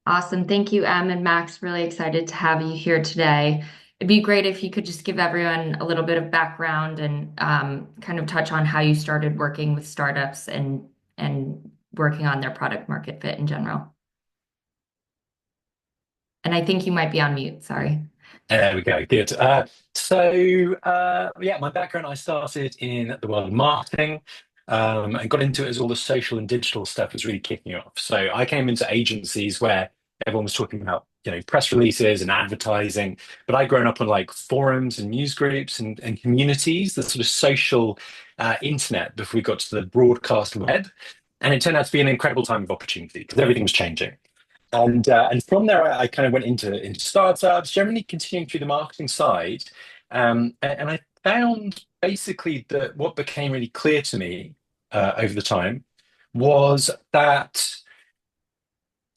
Awesome. Thank you, Em and Max. Really excited to have you here today. It'd be great if you could just give everyone a little bit of background and kind of touch on how you started working with startups and working on their product market fit in general. And I think you might be on mute. Sorry. There we go. Good. Yeah, my background, I started in the world of marketing and got into it as all the social and digital stuff was really kicking off. So I came into agencies where everyone was talking about, press releases and advertising, but I'd grown up on like forums and news groups and communities, the sort of social internet before we got to the broadcast web. And it turned out to be an incredible time of opportunity because everything was changing. And from there, I kind of went into startups, generally continuing through the marketing side. And I found basically that what became really clear to me over the time was that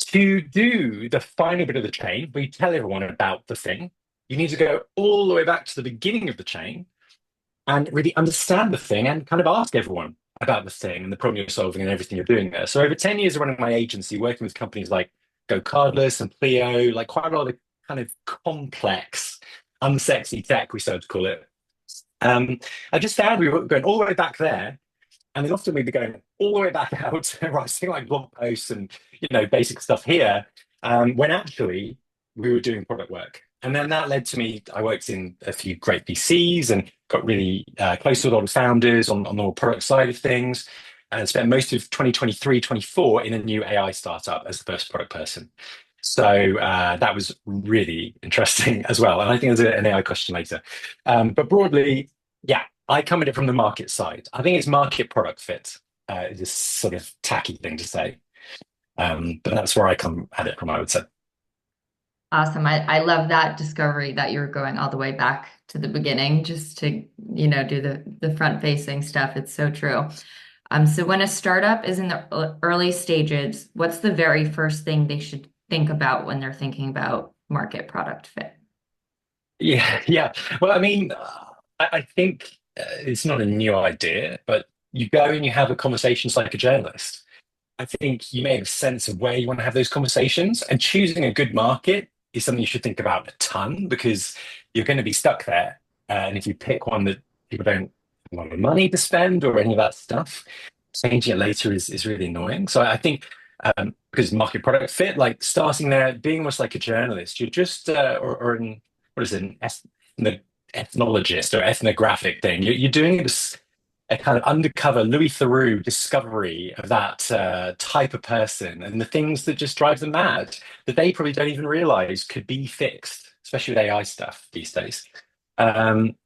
to do the final bit of the chain, where you tell everyone about the thing, you need to go all the way back to the beginning of the chain and really understand the thing and kind of ask everyone about the thing and the problem you're solving and everything you're doing there. So over 10 years of running my agency, working with companies like Go Cardless and Pleo, like quite a lot of kind of complex, unsexy tech, we started to call it. Um, I just found we were going all the way back there, and then often we'd be going all the way back out, writing like blog posts and basic stuff here, when actually we were doing product work. And then that led to me. I worked in a few great VCs and got really close to a lot of founders on the more product side of things, and spent most of 2023, 24 in a new AI startup as the first product person. So that was really interesting as well. And I think there's an AI question later. But broadly, yeah, I come at it from the market side. I think it's market product fit, is a sort of tacky thing to say. But that's where I come at it from, I would say. Awesome. I love that discovery that you're going all the way back to the beginning just to, do the front facing stuff. It's so true. So when a startup is in the early stages, what's the very first thing they should think about when they're thinking about market product fit? Yeah, yeah. Well, I mean, I think it's not a new idea, but you go and you have a conversations like a journalist. I think you may have a sense of where you want to have those conversations, and choosing a good market is something you should think about a ton because you're going to be stuck there. And if you pick one that people don't have a lot of money to spend or any of that stuff, changing it later is really annoying. So I think because market product fit, like starting there, being almost like a journalist, you're just or an what is it, an ethnologist or ethnographic thing. You're doing this a kind of undercover Louis Theroux discovery of that type of person and the things that just drive them mad that they probably don't even realize could be fixed, especially with AI stuff these days. And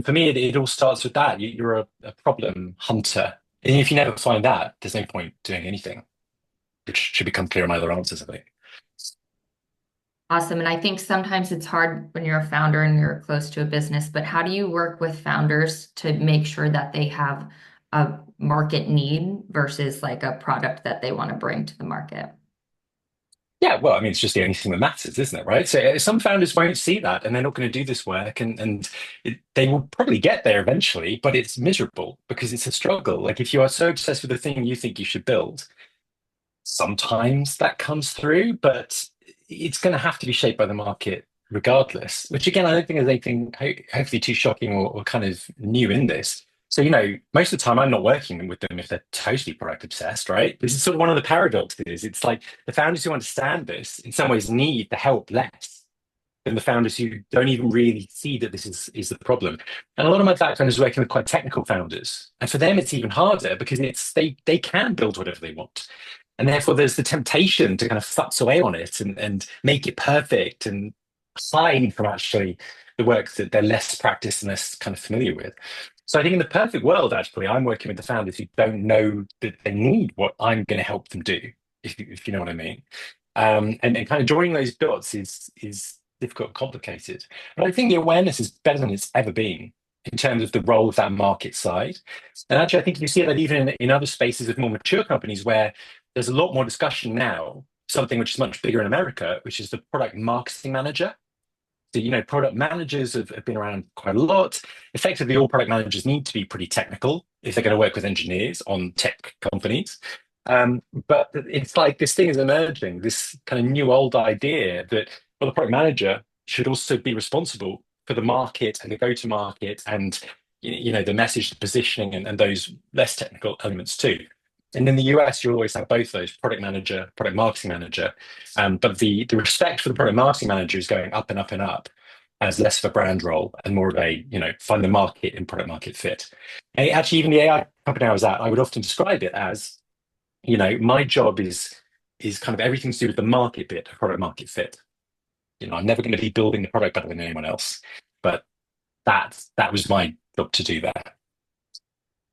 for me, it all starts with that. You're a problem hunter. And if you never find that, there's no point doing anything, which should become clear in my other answers, I think. Awesome. And I think sometimes it's hard when you're a founder and you're close to a business, but how do you work with founders to make sure that they have a market need versus like a product that they want to bring to the market? Yeah, well, I mean, it's just the only thing that matters, isn't it? Right. So some founders won't see that and they're not going to do this work and they will probably get there eventually, but it's miserable because it's a struggle. Like if you are so obsessed with the thing you think you should build, sometimes that comes through, but it's going to have to be shaped by the market regardless, which again, I don't think there's anything hopefully too shocking or kind of new in this. So, most of the time I'm not working with them if they're totally product obsessed, right? This is sort of one of the paradoxes. It's like the founders who understand this in some ways need the help less than the founders who don't even really see that this is the problem. And a lot of my background is working with quite technical founders. And for them, it's even harder because they can build whatever they want. And therefore, there's the temptation to kind of futz away on it and make it perfect and hide from actually the work that they're less practiced and less kind of familiar with. So I think in the perfect world, actually, I'm working with the founders who don't know that they need what I'm going to help them do, if you know what I mean. And kind of joining those dots is difficult, complicated. But I think the awareness is better than it's ever been in terms of the role of that market side. And actually, I think you see that even in other spaces of more mature companies where there's a lot more discussion now, something which is much bigger in America, which is the product marketing manager. So, product managers have been around quite a lot. Effectively, all product managers need to be pretty technical if they're going to work with engineers on tech companies. But it's like this thing is emerging, this kind of new old idea that, well, the product manager should also be responsible for the market and the go-to market and the message, the positioning, and those less technical elements too. And in the US, you always have both those product manager, product marketing manager. But the respect for the product marketing manager is going up and up and up as less of a brand role and more of a, find the market in product market fit. And actually, even the AI company I was at, I would often describe it as, my job is kind of everything to do with the market bit, product market fit. I'm never going to be building the product better than anyone else, but that was my job to do that.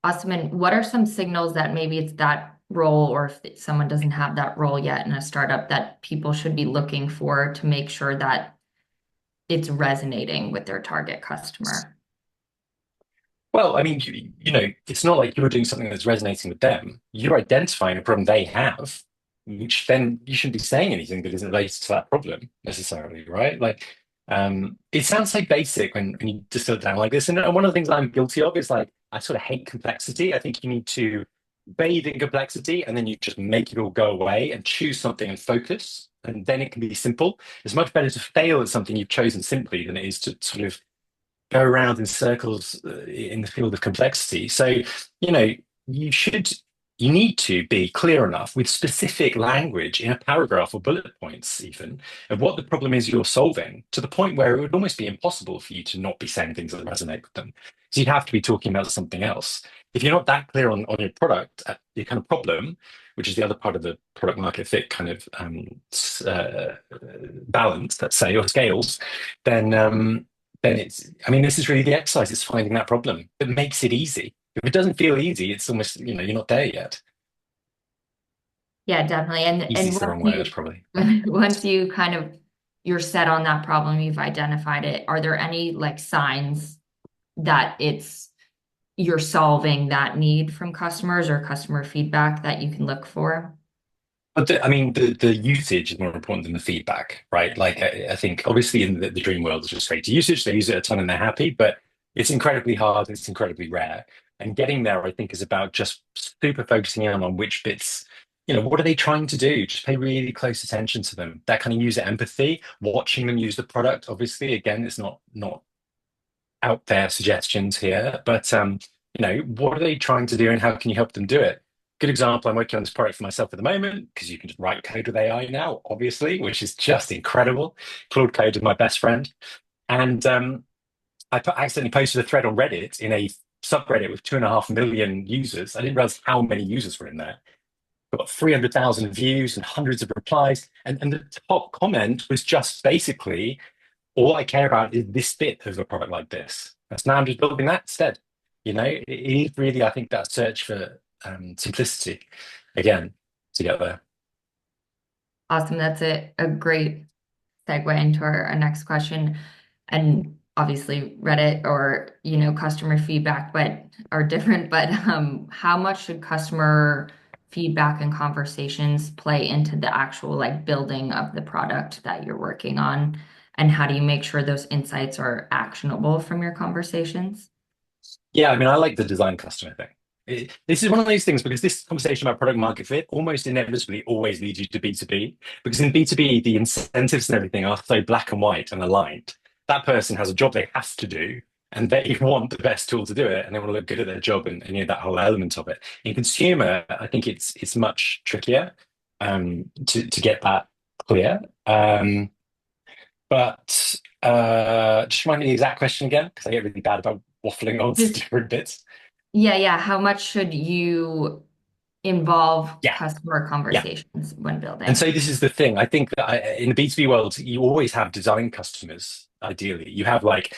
Awesome. And what are some signals that maybe it's that role, or if someone doesn't have that role yet in a startup, that people should be looking for to make sure that it's resonating with their target customer? Well, I mean, it's not like you're doing something that's resonating with them. You're identifying a problem they have, which then you shouldn't be saying anything that isn't related to that problem necessarily, right? Like, it sounds so basic when you distill it down like this. And one of the things I'm guilty of is like, I sort of hate complexity. I think you need to bathe in complexity and then you just make it all go away and choose something and focus. And then it can be simple. It's much better to fail at something you've chosen simply than it is to sort of go around in circles in the field of complexity. So, you know, you should, you need to be clear enough with specific language in a paragraph or bullet points, even of what the problem is you're solving, to the point where it would almost be impossible for you to not be saying things that resonate with them. So you'd have to be talking about something else. If you're not that clear on your product, your kind of problem, which is the other part of the product market fit kind of uh, balance, let's say, or scales, then then it's, I mean, this is really the exercise. It's finding that problem that makes it easy. If it doesn't feel easy, it's almost, you're not there yet. Yeah, definitely. Easy And is the once wrong word, you probably. once you kind of you're set on that problem, you've identified it, are there any like signs that it's you're solving that need from customers or customer feedback that you can look for? But I mean, the usage is more important than the feedback, right? Like, I think obviously in the dream world, it's just straight to usage. They use it a ton and they're happy, but it's incredibly hard. It's incredibly rare. And getting there, I think, is about just super focusing in on which bits, what are they trying to do? Just pay really close attention to them. That kind of user empathy, watching them use the product. Obviously, again, it's not out there suggestions here, but what are they trying to do and how can you help them do it? Good example, I'm working on this product for myself at the moment because you can just write code with AI now, obviously, which is just incredible. Claude Code is my best friend. And accidentally posted a thread on Reddit in a subreddit with 2.5 million users. I didn't realize how many users were in there. Got 300,000 views and hundreds of replies. And the top comment was just basically, all I care about is this bit of a product like this. So now I'm just building that instead. It is really, I think, that search for simplicity again to get there. Awesome. That's a great segue into our next question. And obviously Reddit or, customer feedback, but are different. But how much should customer feedback and conversations play into the actual like building of the product that you're working on? And how do you make sure those insights are actionable from your conversations? Yeah, I mean, I like the design customer thing. This is one of those things because this conversation about product market fit almost inevitably always leads you to B2B. Because in B2B, the incentives and everything are so black and white and aligned. That person has a job they have to do, and they want the best tool to do it, and they want to look good at their job and that whole element of it. In consumer, I think it's much trickier to get that clear. But just remind me the exact question again, because I get really bad about waffling on to Just different bits. yeah. How much should you involve Yeah, customer yeah. conversations when And building? so this is the thing. I think that in the B2B world, you always have design customers, ideally. You have like,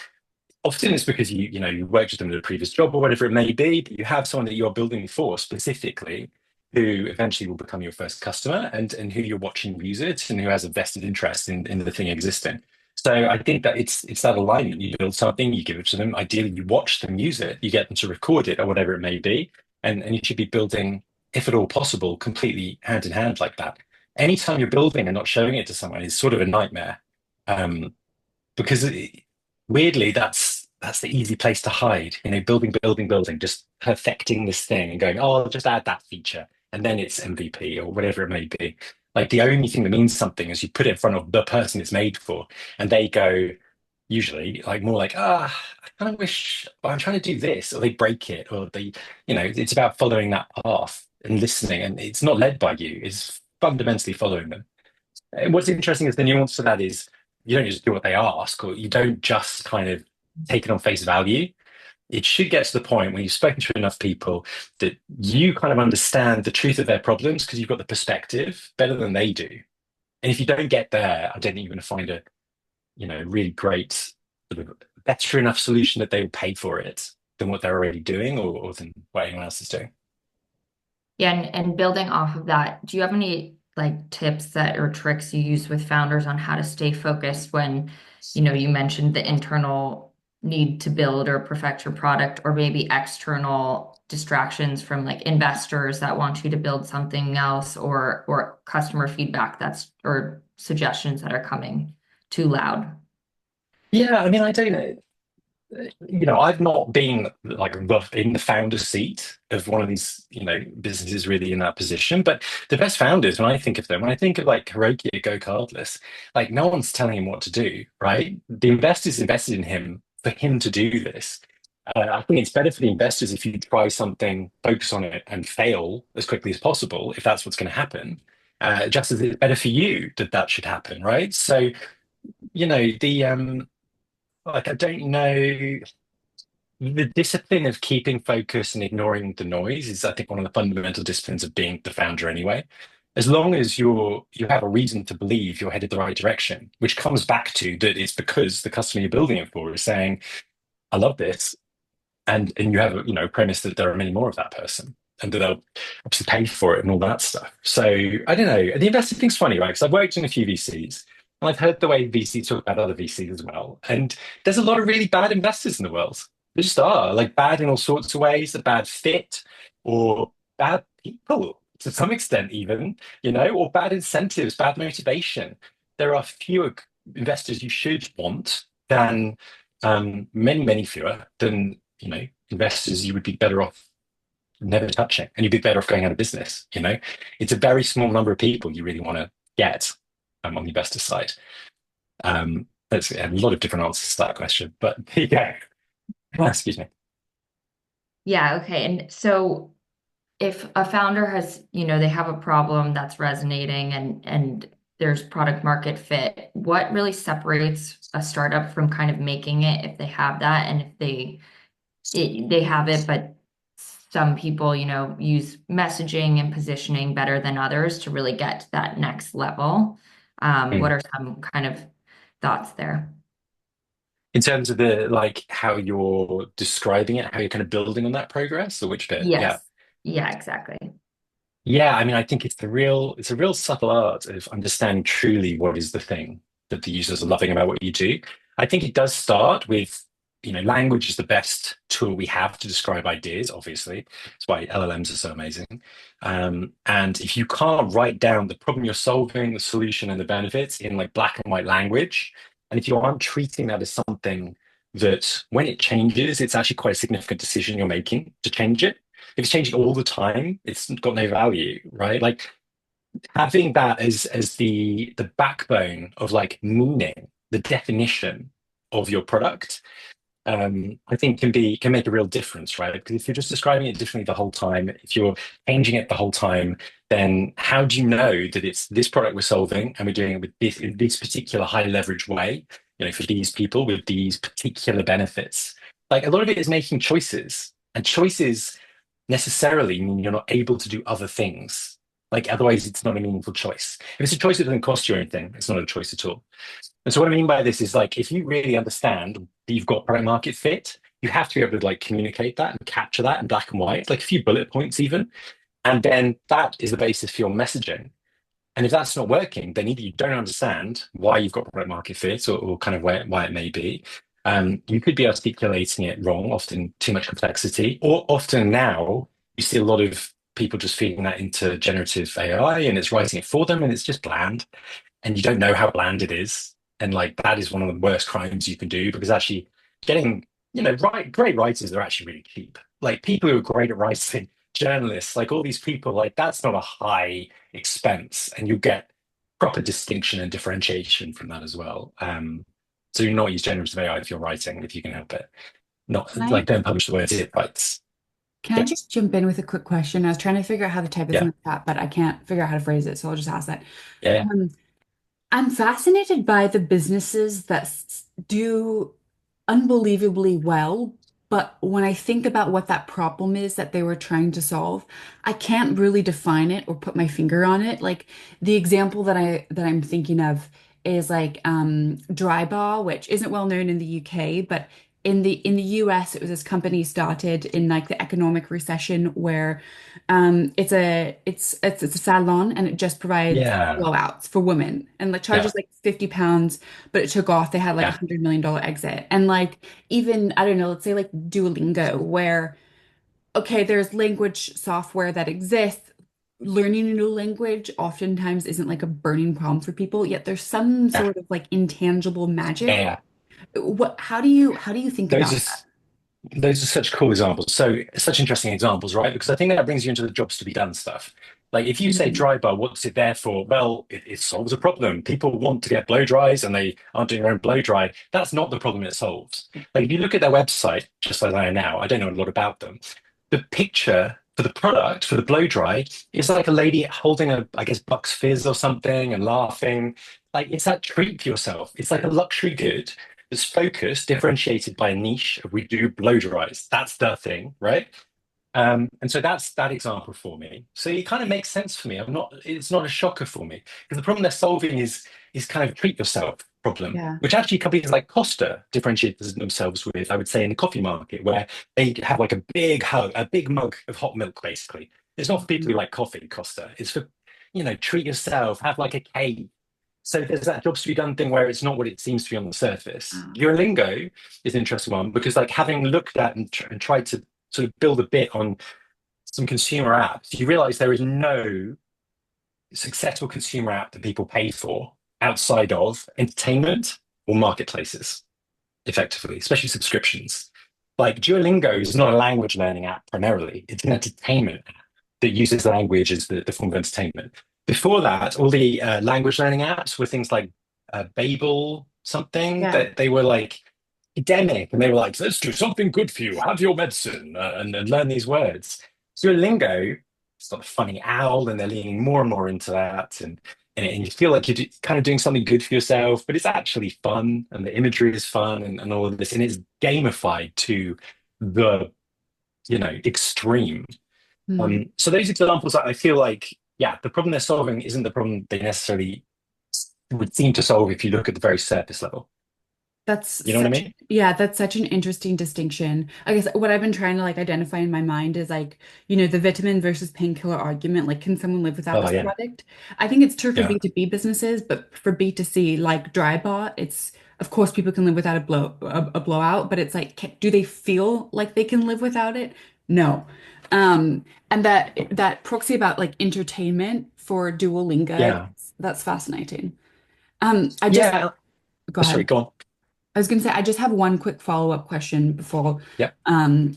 often it's because you worked with them in a previous job or whatever it may be, but you have someone that you're building for specifically who eventually will become your first customer and who you're watching use it and who has a vested interest in the thing existing. So I think that it's that alignment. You build something, you give it to them. Ideally, you watch them use it, you get them to record it or whatever it may be. And you should be building, if at all possible, completely hand in hand like that. Anytime you're building and not showing it to someone is sort of a nightmare. Um, because weirdly, that's the easy place to hide. Building, building, building, just perfecting this thing and going, oh, I'll just add that feature, and then it's MVP or whatever it may be. Like the only thing that means something is you put it in front of the person it's made for, and they go usually like more like, I kind of wish well, I'm trying to do this, or they break it, or they, it's about following that path and listening, and it's not led by you, it's fundamentally following them. And what's interesting is the nuance to that is you don't just do what they ask, or you don't just kind of take it on face value. It should get to the point when you've spoken to enough people that you kind of understand the truth of their problems because you've got the perspective better than they do. And if you don't get there, I don't think you're going to find a, really great sort of better enough solution that they will pay for it than what they're already doing or than what anyone else is doing. Yeah, and building off of that, do you have any like tips that or tricks you use with founders on how to stay focused when, you mentioned the internal need to build or perfect your product, or maybe external distractions from like investors that want you to build something else, or customer feedback that's or suggestions that are coming too loud? Yeah, I mean, I don't know. I've not been like in the founder seat of one of these, businesses really in that position. But the best founders, when I think of them, when I think of like Hiroki at Go Cardless, like no one's telling him what to do, right? The investors invested in him for him to do this. I think it's better for the investors if you try something, focus on it, and fail as quickly as possible, if that's what's going to happen. Just as it's better for you that that should happen, right? So, the like I don't know. The discipline of keeping focus and ignoring the noise is, I think, one of the fundamental disciplines of being the founder anyway. As long as you have a reason to believe you're headed the right direction, which comes back to that it's because the customer you're building it for is saying, I love this. And you have a premise that there are many more of that person and that they'll obviously pay for it and all that stuff. So I don't know. The investing thing's funny, right? Because I've worked in a few VCs and I've heard the way VCs talk about other VCs as well. And there's a lot of really bad investors in the world. There just are, like bad in all sorts of ways, a bad fit or bad people to some extent, even, or bad incentives, bad motivation. There are fewer investors you should want than many, many fewer than investors you would be better off never touching, and you'd be better off going out of business. It's a very small number of people you really want to get on the investor side. There's a lot of different answers to that question, but yeah, excuse me. Yeah, okay. And so if a founder has, they have a problem that's resonating and there's product market fit, what really separates a startup from kind of making it if they have that, and if they have it, but some people, use messaging and positioning better than others to really get to that next level. What Mm. are some kind of thoughts there? In terms of the like how you're describing it, how you're kind of building on that progress, or which bit? Yeah. Yes. Yeah, exactly. Yeah, I mean, I think it's a real subtle art of understanding truly what is the thing that the users are loving about what you do. I think it does start with, language is the best tool we have to describe ideas, obviously. That's why LLMs are so amazing. And if you can't write down the problem you're solving, the solution and the benefits in like black and white language, and if you aren't treating that as something that when it changes, it's actually quite a significant decision you're making to change it, if it's changing all the time, it's got no value, right? Like having that as the backbone of like meaning, the definition of your product, I think can make a real difference, right? Because if you're just describing it differently the whole time, if you're changing it the whole time, then how do you know that it's this product we're solving and we're doing it with this in this particular high leverage way, for these people with these particular benefits? Like a lot of it is making choices, and choices necessarily mean you're not able to do other things. Like otherwise, it's not a meaningful choice. If it's a choice that doesn't cost you anything, it's not a choice at all. And so what I mean by this is like if you really understand that you've got product market fit, you have to be able to like communicate that and capture that in black and white, like a few bullet points even. And then that is the basis for your messaging. And if that's not working, then either you don't understand why you've got product market fit or kind of why it may be. You could be articulating it wrong, often too much complexity, or often now you see a lot of people just feeding that into generative AI and it's writing it for them and it's just bland and you don't know how bland it is. And like that is one of the worst crimes you can do because actually getting, great writers are actually really cheap. Like people who are great at writing journalists, like all these people, like that's not a high expense, and you get proper distinction and differentiation from that as well. So you not use generative AI if you're writing, if you can help it. Not Can I like don't publish the words it writes. can I Yes. just jump in with a quick question? I was trying to figure out how to type this in Yeah. the chat, but I can't figure out how to phrase it, so I'll just ask that. Yeah. Um, I'm fascinated by the businesses that do unbelievably well, but when I think about what that problem is that they were trying to solve, I can't really define it or put my finger on it. Like the example that I'm thinking of is like Drybar, which isn't well known in the UK, but in the US, it was this company started in like the economic recession where it's a salon and it just provides Yeah. blowouts for women and like Yeah. charges like £50, but it took off. They had like a Yeah. $100 million exit. And like even I don't know, let's say like Duolingo, where okay, there's language software that exists. Learning a new language oftentimes isn't like a burning problem for people, yet there's some Yeah. sort of like intangible Yeah. magic. Yeah. What, how do you think Those about are those are such cool examples. So such interesting examples, right? Because I think that brings you into the jobs to be done stuff. Like if you that? say dry bar, what's it there for? Well, it solves a problem. People want to get blow dries and they aren't doing their own blow dry. That's not the problem it solves. Like if you look at their website, just as I know now, I don't know a lot about them. The picture for the product, for the blow dry, is like a lady holding a, I guess, Bucks Fizz or something and laughing. Like it's that treat for yourself. It's like a luxury good that's focused, differentiated by a niche of we do blow dries. That's the thing, right? And so that's that example for me. So it kind of makes sense for me. It's not a shocker for me because the problem they're solving is kind of treat yourself problem, Yeah. which actually companies like Costa differentiate themselves with, I would say, in the coffee market, where they have like a big mug of hot milk, basically. It's not for people who like coffee, Costa. It's for, treat yourself, have like a cake. So there's that jobs to be done thing where it's not what it seems to be on the surface. Wow. Duolingo is an interesting one because like having looked at and tried to sort of build a bit on some consumer apps, you realize there is no successful consumer app that people pay for outside of entertainment or marketplaces, effectively, especially subscriptions. Like Duolingo is not a language learning app primarily, it's an entertainment app that uses language as the form of entertainment. Before that, all the language learning apps were things like Babel, something Yeah. that they were like academic and they were like, let's do something good for you, have your medicine and learn these words. Duolingo, it's got a funny owl and they're leaning more and more into that. And you feel like you're kind of doing something good for yourself, but it's actually fun and the imagery is fun and all of this. And it's gamified to the, extreme. Hmm. So those examples that I feel like, yeah, the problem they're solving isn't the problem they necessarily would seem to solve if you look at the very surface level. That's You know what I such, mean? yeah, that's such an interesting distinction. I guess what I've been trying to like identify in my mind is like, the vitamin versus painkiller argument. Like, can someone live without Oh this yeah, product? I think it's true for yeah, B2B businesses, but for B2C, like Drybot, it's of course people can live without a blowout, but it's like, do they feel like they can live without it? No. And that proxy about like entertainment for Duolingo, yeah, that's fascinating. I just yeah. go Oh, sorry, ahead. go on. I was going to say, I just have one quick follow-up question before Yeah,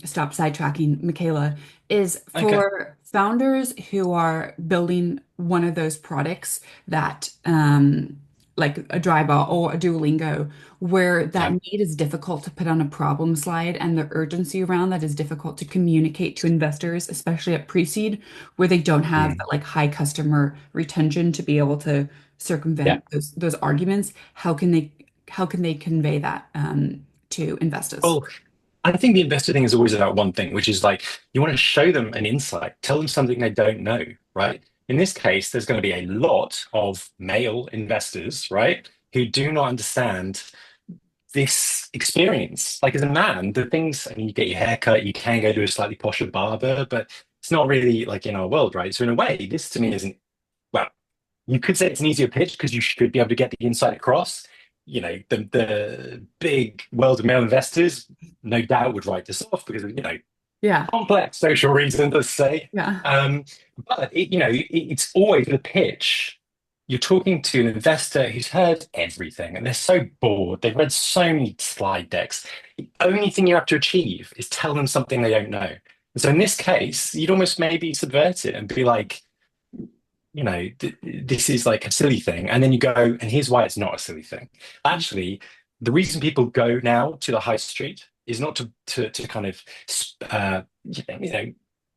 stop sidetracking Michaela, is okay. for founders who are building one of those products that like a Drybar or a Duolingo, where that Yeah. need is difficult to put on a problem slide and the urgency around that is difficult to communicate to investors, especially at pre-seed, where they don't have Mm. that like high customer retention to be able to Yeah. circumvent those arguments. How can they convey that to investors? Well, I think the investor thing is always about one thing, which is like you want to show them an insight, tell them something they don't know, right? In this case, there's going to be a lot of male investors, right, who do not understand this experience. Like as a man, the things, I mean, you get your hair cut, you can go to a slightly posher barber, but it's not really like in our world, right? So in a way, this to me isn't, well, you could say it's an easier pitch because you should be able to get the insight across. The big world of male investors, no doubt, would write this off because of, Yeah, complex social reasons, let's say. yeah, Um, but it's always the pitch. You're talking to an investor who's heard everything and they're so bored. They've read so many slide decks. The only thing you have to achieve is tell them something they don't know. So in this case, you'd almost maybe subvert it and be like, this is like a silly thing. And then you go, and here's why it's not a silly thing. Actually, the reason people go now to the high street is not to kind of,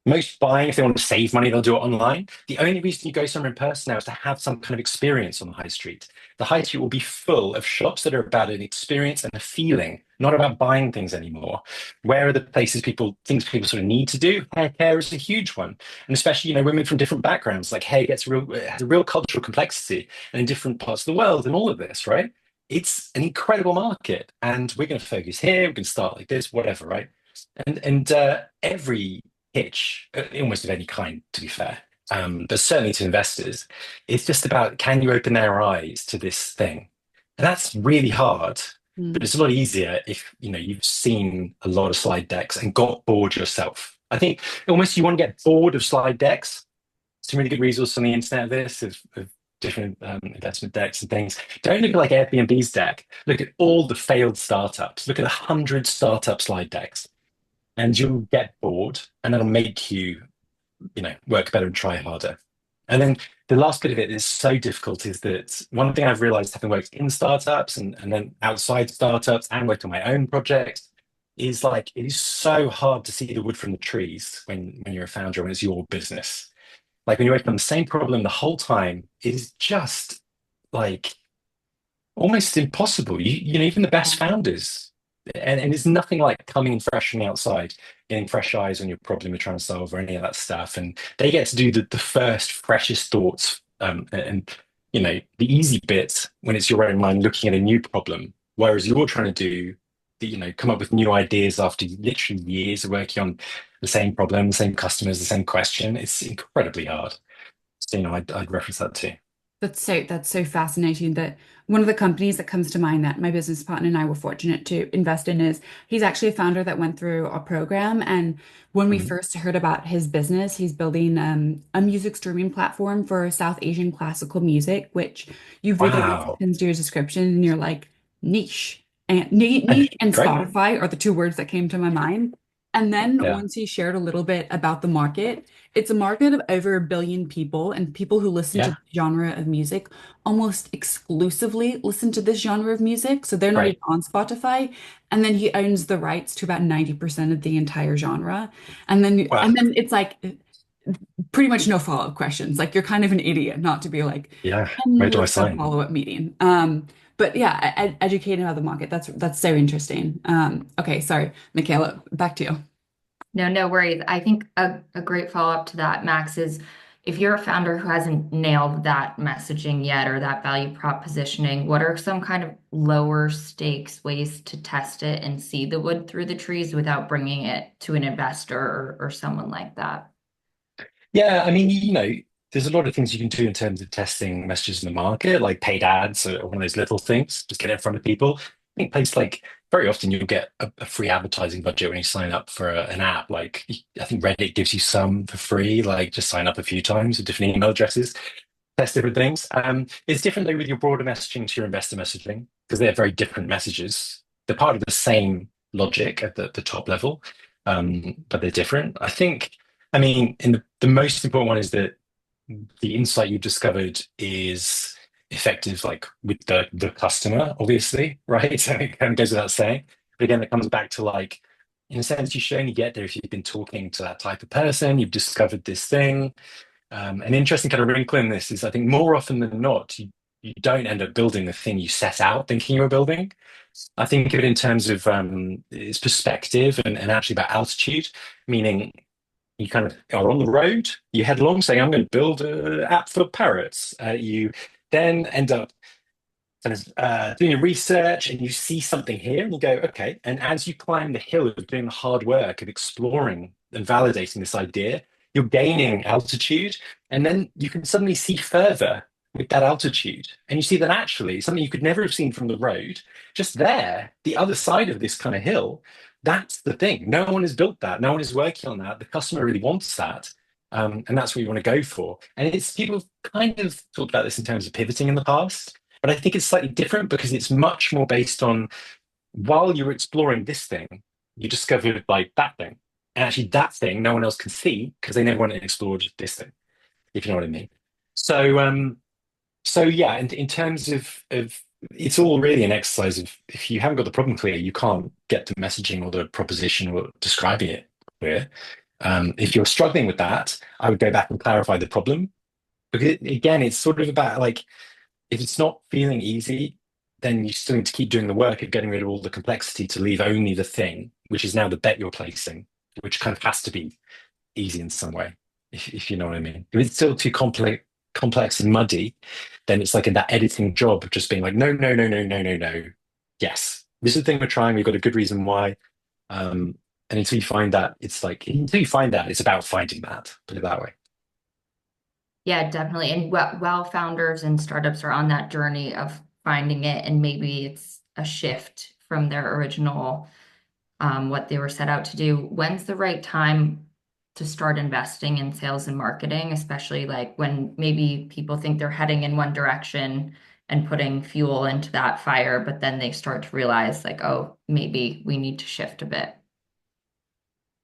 most buying, if they want to save money, they'll do it online. The only reason you go somewhere in person now is to have some kind of experience on the high street. The high street will be full of shops that are about an experience and a feeling, not about buying things anymore. Where are the things people sort of need to do? Hair care is a huge one. And especially, women from different backgrounds, like hair it has a real cultural complexity and in different parts of the world and all of this, right? It's an incredible market. And we're going to focus here, we can start like this, whatever, right? And every pitch, almost of any kind, to be fair, but certainly to investors, it's just about can you open their eyes to this thing? And that's really hard, but Mm. it's a lot easier if you've seen a lot of slide decks and got bored yourself. I think almost you want to get bored of slide decks. Some really good resources on the internet of this, of different investment decks and things. Don't look at like Airbnb's deck. Look at all the failed startups. Look at 100 startup slide decks and you'll get bored and that'll make you, work better and try harder. And then the last bit of it is so difficult is that one thing I've realized having worked in startups and then outside startups and worked on my own projects is like it is so hard to see the wood from the trees when you're a founder and it's your business. Like when you're working on the same problem the whole time, it is just like almost impossible. Even the best founders, and it's nothing like coming fresh from the outside, getting fresh eyes on your problem you're trying to solve or any of that stuff. And they get to do the first, freshest thoughts, and the easy bit when it's your own mind looking at a new problem, whereas you're trying to do come up with new ideas after literally years of working on the same problem, the same customers, the same question. It's incredibly hard. So, I'd reference that too. That's so fascinating that one of the companies that comes to mind that my business partner and I were fortunate to invest in is he's actually a founder that went through our program. And when we Mhm. first heard about his business, he's building a music streaming platform for South Asian classical music, which you read the Wow. into your description and you're like niche and niche and Great. Spotify are the two words that came to my mind. And then Yeah. once he shared a little bit about the market, it's a market of over 1 billion people, and people who listen to Yeah. the genre of music almost exclusively listen to this genre of music. So they're not even Great. on Spotify. And then he owns the rights to about 90% of the entire genre. And then Wow. it's like pretty much no follow-up questions. Like you're kind of an idiot not to be like, Yeah. Where do I let's have a sign? follow-up meeting. But yeah, educating about the market. That's so interesting. Okay, sorry, Michaela, back to you. No, no worries. I think a great follow-up to that, Max, is if you're a founder who hasn't nailed that messaging yet or that value prop positioning, what are some kind of lower stakes ways to test it and see the wood through the trees without bringing it to an investor or someone like that? Yeah, I mean, there's a lot of things you can do in terms of testing messages in the market, like paid ads or one of those little things, just get it in front of people. I think places like very often you'll get a free advertising budget when you sign up for an app. Like I think Reddit gives you some for free, like just sign up a few times with different email addresses, test different things. It's different though with your broader messaging to your investor messaging because they're very different messages. They're part of the same logic at the top level, but they're different. I mean, the most important one is that the insight you've discovered is effective, like with the customer, obviously, right? So it kind of goes without saying. But again, it comes back to like, in a sense, you should only get there if you've been talking to that type of person, you've discovered this thing. An interesting kind of wrinkle in this is I think more often than not, you don't end up building the thing you set out thinking you were building. I think of it in terms of its perspective and actually about altitude, meaning you kind of are on the road, you head along saying, I'm going to build an app for parrots. You then end up kind of doing your research and you see something here and you go, okay. And as you climb the hill of doing the hard work of exploring and validating this idea, you're gaining altitude. And then you can suddenly see further with that altitude. And you see that actually something you could never have seen from the road, just there, the other side of this kind of hill, that's the thing. No one has built that. No one is working on that. The customer really wants that. And that's what you want to go for. And it's people have kind of talked about this in terms of pivoting in the past, but I think it's slightly different because it's much more based on while you're exploring this thing, you discovered like that thing. And actually, that thing no one else can see because they never went and explored this thing, if you know what I mean. So, so yeah, in terms of it's all really an exercise of if you haven't got the problem clear, you can't get the messaging or the proposition or describing it clear. If you're struggling with that, I would go back and clarify the problem because again, it's sort of about like if it's not feeling easy, then you still need to keep doing the work of getting rid of all the complexity to leave only the thing, which is now the bet you're placing, which kind of has to be easy in some way, if you know what I mean. If it's still too complex and muddy, then it's like in that editing job of just being like, no, no, no, no, no, no, no. Yes, this is the thing we're trying. We've got a good reason why. And until you find that, it's like until you find that, it's about finding that. Put it that way. Yeah, definitely. And while founders and startups are on that journey of finding it, and maybe it's a shift from their original, what they were set out to do, when's the right time to start investing in sales and marketing, especially like when maybe people think they're heading in one direction and putting fuel into that fire, but then they start to realize like, oh, maybe we need to shift a bit.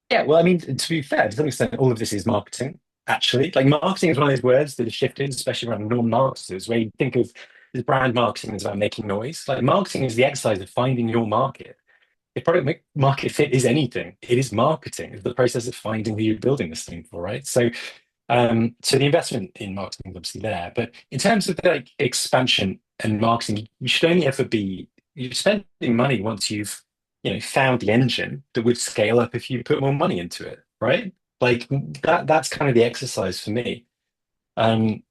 Yeah, well, I mean, to be fair, to some extent, all of this is marketing, actually. Like, marketing is one of those words that is shifted, especially around non-marketers, where you think of as brand marketing is about making noise. Like, marketing is the exercise of finding your market. If market fit is anything, it is marketing. It's the process of finding who you're building this thing for, right? So, so the investment in marketing is obviously there, but in terms of like expansion and marketing, you should only ever be you're spending money once you've found the engine that would scale up if you put more money into it, right? Like that's kind of the exercise for me. Um,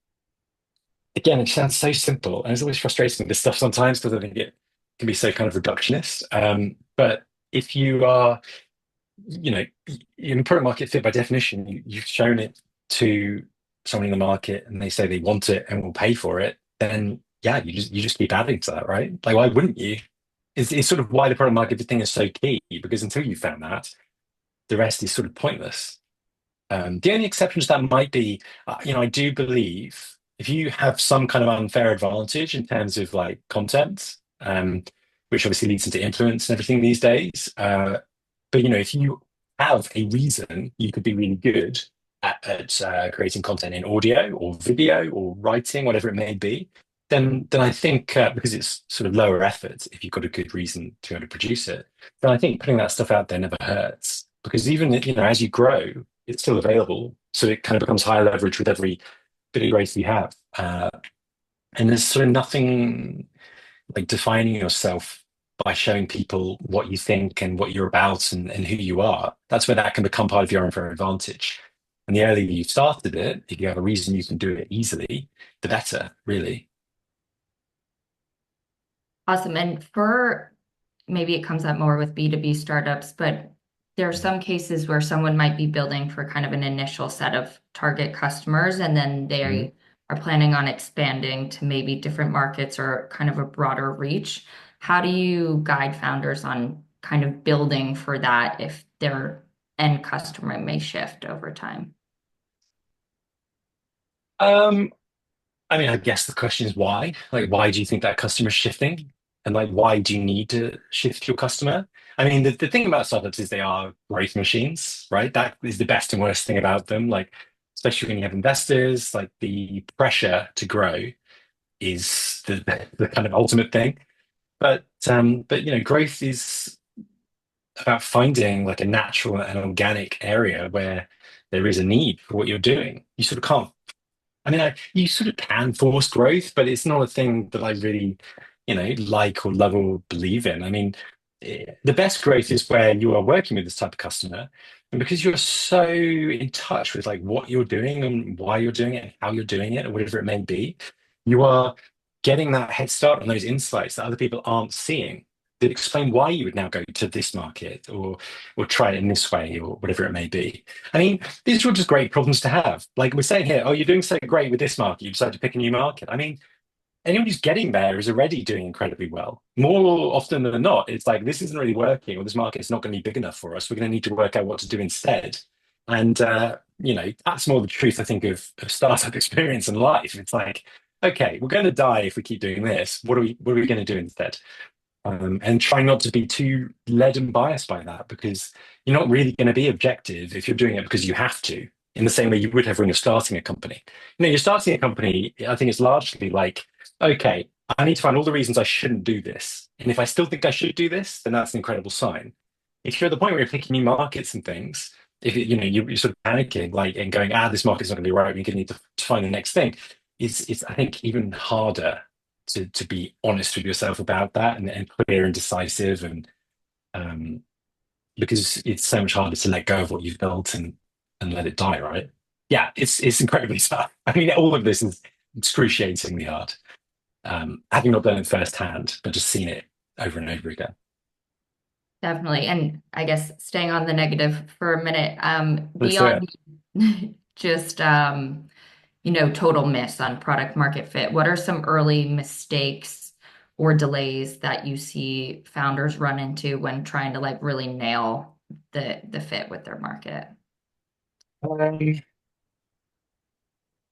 Again, it sounds so simple, and it's always frustrating with this stuff sometimes because I think it can be so kind of reductionist. But if you are in product market fit by definition, you've shown it to someone in the market and they say they want it and will pay for it, then yeah, you just keep adding to that, right? Like why wouldn't you? It's sort of why the product market fit thing is so key because until you found that, the rest is sort of pointless. The only exception to that might be, I do believe if you have some kind of unfair advantage in terms of like content, which obviously leads into influence and everything these days. But if you have a reason you could be really good at creating content in audio or video or writing, whatever it may be, then I think because it's sort of lower effort if you've got a good reason to be able to produce it, then I think putting that stuff out there never hurts because even as you grow, it's still available, so it kind of becomes higher leverage with every bit of growth you have. And there's sort of nothing like defining yourself by showing people what you think and what you're about and who you are. That's where that can become part of your unfair advantage. And the earlier you started it, if you have a reason you can do it easily, the better, really. Awesome. And for maybe it comes up more with B2B startups, but there are some cases where someone might be building for kind of an initial set of target customers, and then Mhm. they are planning on expanding to maybe different markets or kind of a broader reach. How do you guide founders on kind of building for that if their end customer may shift over time? Um, I mean, I guess the question is why? Like, why do you think that customer is shifting? And like, why do you need to shift your customer? I mean, the thing about startups is they are growth machines, right? That is the best and worst thing about them. Like, especially when you have investors, like the pressure to grow is the kind of ultimate thing. But growth is about finding like a natural and organic area where there is a need for what you're doing. You sort of can't I mean, you sort of can force growth, but it's not a thing that I really, like or love or believe in. I mean, the best growth is where you are working with this type of customer, and because you're so in touch with like what you're doing and why you're doing it and how you're doing it, or whatever it may be, you are getting that head start on those insights that other people aren't seeing that explain why you would now go to this market or try it in this way or whatever it may be. I mean, these are all just great problems to have. Like we're saying here, oh, you're doing so great with this market, you decide to pick a new market. I mean, anyone who's getting there is already doing incredibly well. More often than not, it's like this isn't really working, or this market is not going to be big enough for us. We're going to need to work out what to do instead. And that's more the truth, I think, of startup experience and life. It's like, okay, we're going to die if we keep doing this. What are we going to do instead? and try not to be too led and biased by that because you're not really going to be objective if you're doing it because you have to, in the same way you would have when you're starting a company. You're starting a company, I think it's largely like, okay, I need to find all the reasons I shouldn't do this. And if I still think I should do this, then that's an incredible sign. If you're at the point where you're picking new markets and things, if you're sort of panicking like and going, this market's not going to be right, we're going to need to find the next thing. It's I think even harder to be honest with yourself about that and clear and decisive um, because it's so much harder to let go of what you've built and let it die, right? Yeah, it's incredibly tough. I mean, all of this is excruciatingly hard. Having not done it firsthand, but just seen it over and over again. Definitely. And I guess staying on the negative for a minute, Let's do it. beyond just total miss on product market fit, what are some early mistakes or delays that you see founders run into when trying to like really nail the fit with their market? Um,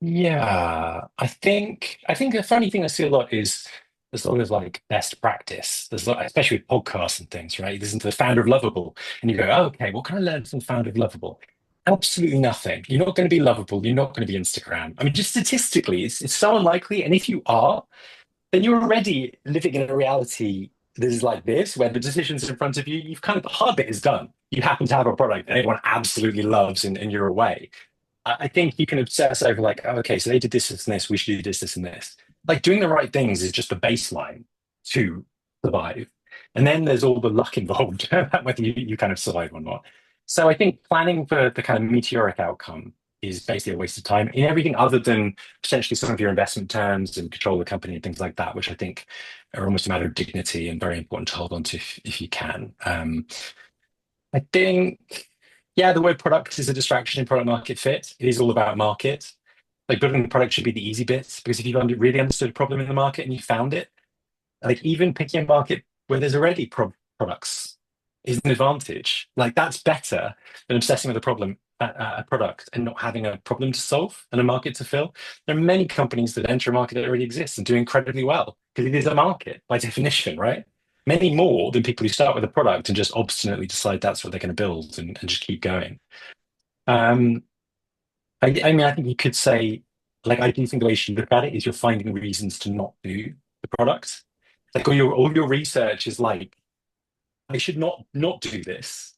Yeah, I think the funny thing I see a lot is there's a lot of like best practice. There's a lot, especially with podcasts and things, right? You listen to the founder of Lovable, and you go, oh, okay, what can I learn from the founder of Lovable? Absolutely nothing. You're not going to be lovable. You're not going to be Instagram. I mean, just statistically, it's so unlikely. And if you are, then you're already living in a reality that is like this, where the decisions in front of you, you've kind of the hard bit is done. You happen to have a product that everyone absolutely loves, and you're away. I think you can obsess over like, oh, okay, so they did this and this, we should do this and this. Like doing the right things is just a baseline to survive. And then there's all the luck involved, whether you kind of survive or not. So I think planning for the kind of meteoric outcome is basically a waste of time in everything other than potentially some of your investment terms and control of the company and things like that, which I think are almost a matter of dignity and very important to hold on to if you can. I think, yeah, the word product is a distraction in product market fit. It is all about market. Like building the product should be the easy bits because if you've really understood a problem in the market and you found it, like even picking a market where there's already products is an advantage. Like that's better than obsessing with a problem, a product, and not having a problem to solve and a market to fill. There are many companies that enter a market that already exists and do incredibly well because it is a market by definition, right? Many more than people who start with a product and just obstinately decide that's what they're going to build and just keep going. Um, I mean, I think you could say, like, I do think the way you should look at it is you're finding reasons to not do the product. Like all your research is like, I should not do this.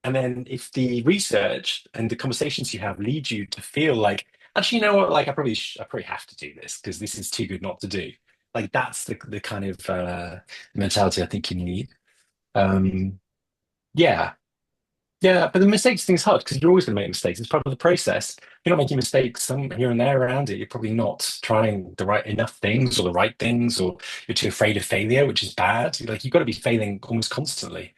And then if the research and the conversations you have lead you to feel like, actually, you know what, like I probably have to do this because this is too good not to do. Like that's the kind of mentality I think you need. Um, yeah, yeah, but the mistakes thing's hard because you're always going to make mistakes. It's part of the process. You're not making mistakes some here and there around it. You're probably not trying the right enough things or the right things, or you're too afraid of failure, which is bad. Like you've got to be failing almost constantly.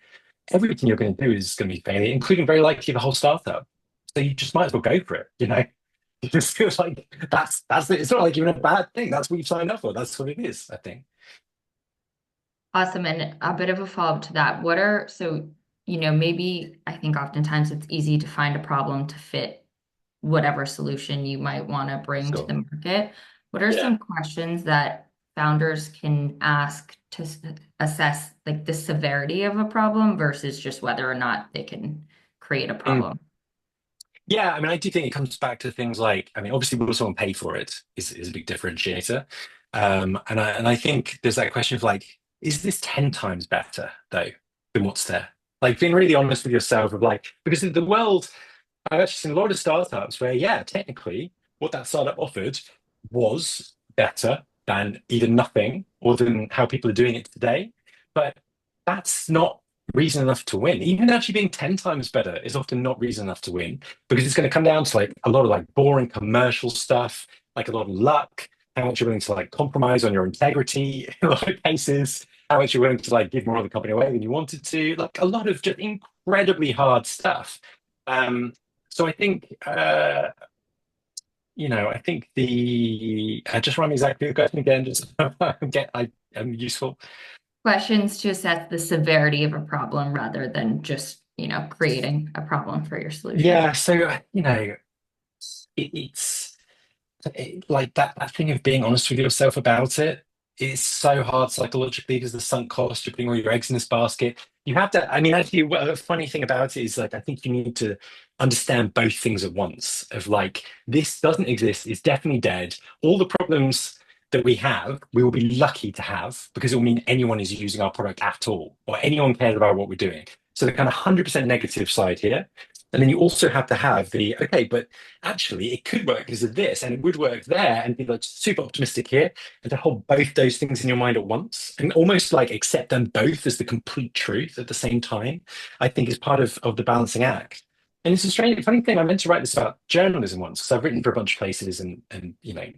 Everything you're going to do is going to be failure, including very likely the whole startup. So you just might as well go for it. It just feels like that's it. It's not like you're in a bad thing. That's what you've signed up for. That's what it is, I think. Awesome. And a bit of a follow-up to that. Maybe I think oftentimes it's easy to find a problem to fit whatever solution you might want to bring to Sure. the market. What are Yeah. some questions that founders can ask to assess like the severity of a problem versus just whether or not they can create a Mm. problem? Yeah, I mean, I do think it comes back to things like, I mean, obviously, will someone pay for it is a big differentiator. And I think there's that question of like, is this 10 times better though than what's there? Like being really honest with yourself of like, because in the world, I've actually seen a lot of startups where, yeah, technically, what that startup offered was better than either nothing or than how people are doing it today. But that's not reason enough to win. Even actually being 10 times better is often not reason enough to win because it's going to come down to like a lot of like boring commercial stuff, like a lot of luck, how much you're willing to like compromise on your integrity in a lot of cases, how much you're willing to like give more of the company away than you wanted to, like a lot of just incredibly hard stuff. Um, so I think, I think just run me exactly the question again, just I'm useful. Questions to assess the severity of a problem rather than just, creating a problem for your solution. Yeah, so it's like that thing of being honest with yourself about it. it's so hard psychologically because the sunk cost, you're putting all your eggs in this basket. You have to, I mean, actually, a funny thing about it is like, I think you need to understand both things at once of like, this doesn't exist, it's definitely dead. All the problems that we have, we will be lucky to have because it will mean anyone is using our product at all or anyone cares about what we're doing. So the kind of 100% negative side here. And then you also have to have the, okay, but actually it could work because of this and it would work there and be like super optimistic here and to hold both those things in your mind at once and almost like accept them both as the complete truth at the same time, I think is part of the balancing act. And it's a strange, funny thing. I meant to write this about journalism once because I've written for a bunch of places and I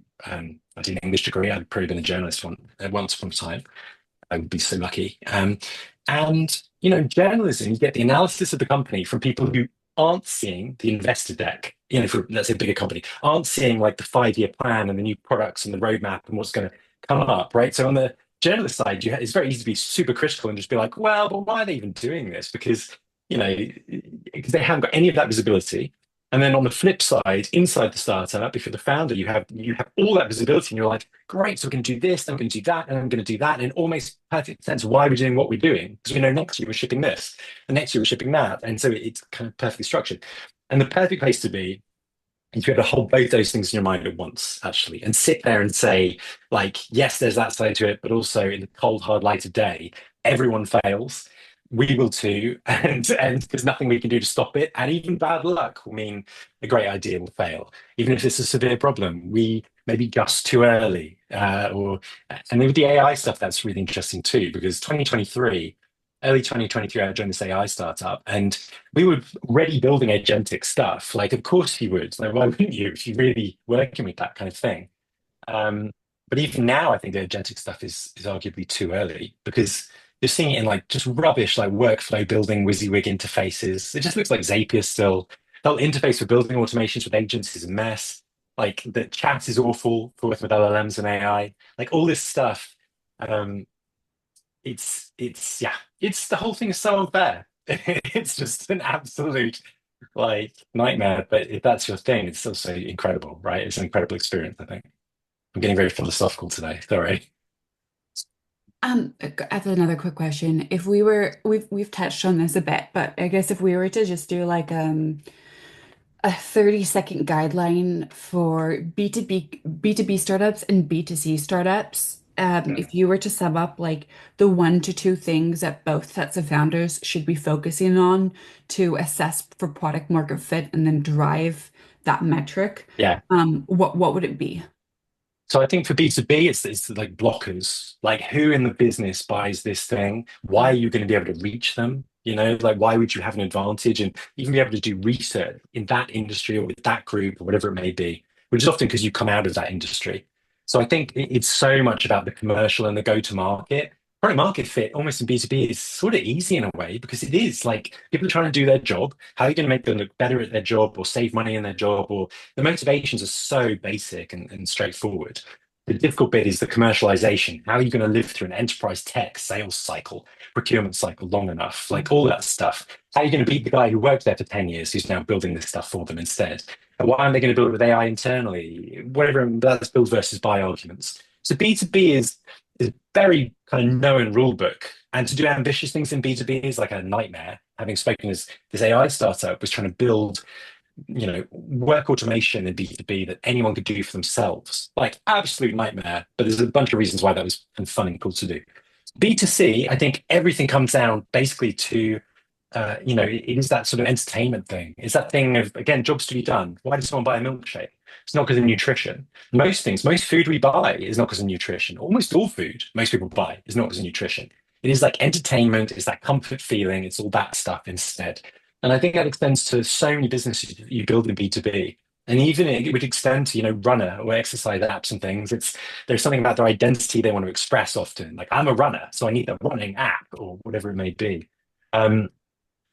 did an English degree. I'd probably been a journalist once upon a time. I would be so lucky. And journalism, you get the analysis of the company from people who aren't seeing the investor deck, for let's say a bigger company, aren't seeing like the 5-year plan and the new products and the roadmap and what's going to come up, right? So on the journalist side, it's very easy to be super critical and just be like, well, but why are they even doing this? You know, because they haven't got any of that visibility. And then on the flip side, inside the startup, if you're the founder, you have all that visibility, and you're like, great, so we can do this, and I'm going to do that, and I'm going to do that, and it all makes perfect sense why we're doing what we're doing because we know next year we're shipping this, and next year we're shipping that, and so it's kind of perfectly structured. And the perfect place to be is to be able to hold both those things in your mind at once, actually, and sit there and say, like, yes, there's that side to it, but also in the cold, hard light of day, everyone fails. We will too, and there's nothing we can do to stop it. And even bad luck will mean a great idea will fail, even if it's a severe problem. We maybe just too early, and then with the AI stuff, that's really interesting too, because 2023, early 2023, I joined this AI startup, and we were already building agentic stuff. Like, of course you would. Like, why wouldn't you if you're really working with that kind of thing? Um, but even now, I think the agentic stuff is arguably too early because you're seeing it in like just rubbish, like workflow building WYSIWYG interfaces. It just looks like Zapier still. The whole interface for building automations with agents is a mess. Like the chat is awful for working with LLMs and AI. Like all this stuff. Um, it's yeah, it's the whole thing is so unfair. It's just an absolute like nightmare. But if that's your thing, it's also incredible, right? It's an incredible experience, I think. I'm getting very philosophical today. Sorry. I have another quick question. If we were, we've touched on this a bit, but I guess if we were to just do like a 30-second guideline for B2B startups and B2C startups, Mm. if you were to sum up like the 1 to 2 things that both sets of founders should be focusing on to assess for product market fit and then drive that metric, Yeah. what would it be? So I think for B2B, it's like blockers. Like who in the business buys this thing? Why are you going to be able to reach them? Like why would you have an advantage and even be able to do research in that industry or with that group or whatever it may be, which is often because you come out of that industry. So I think it's so much about the commercial and the go-to-market. Product market fit almost in B2B is sort of easy in a way because it is like people are trying to do their job. How are you going to make them look better at their job or save money in their job or the motivations are so basic and straightforward. The difficult bit is the commercialization. How are you going to live through an enterprise tech sales cycle, procurement cycle long enough? Like all that stuff. How are you going to beat the guy who worked there for 10 years who's now building this stuff for them instead? And why aren't they going to build it with AI internally? Whatever, that's build versus buy arguments. So B2B is very kind of known rule book. And to do ambitious things in B2B is like a nightmare. Having spoken as this AI startup was trying to build work automation in B2B that anyone could do for themselves. Like absolute nightmare, but there's a bunch of reasons why that was kind of fun and cool to do. B2C, I think everything comes down basically to, it is that sort of entertainment thing. It's that thing of, again, jobs to be done. Why does someone buy a milkshake? It's not because of nutrition. Most things, most food we buy is not because of nutrition. Almost all food most people buy is not because of nutrition. It is like entertainment, it's that comfort feeling, it's all that stuff instead. And I think that extends to so many businesses you build in B2B. And even it would extend to, runner or exercise apps and things. There's something about their identity they want to express often. Like I'm a runner, so I need a running app or whatever it may be. Um,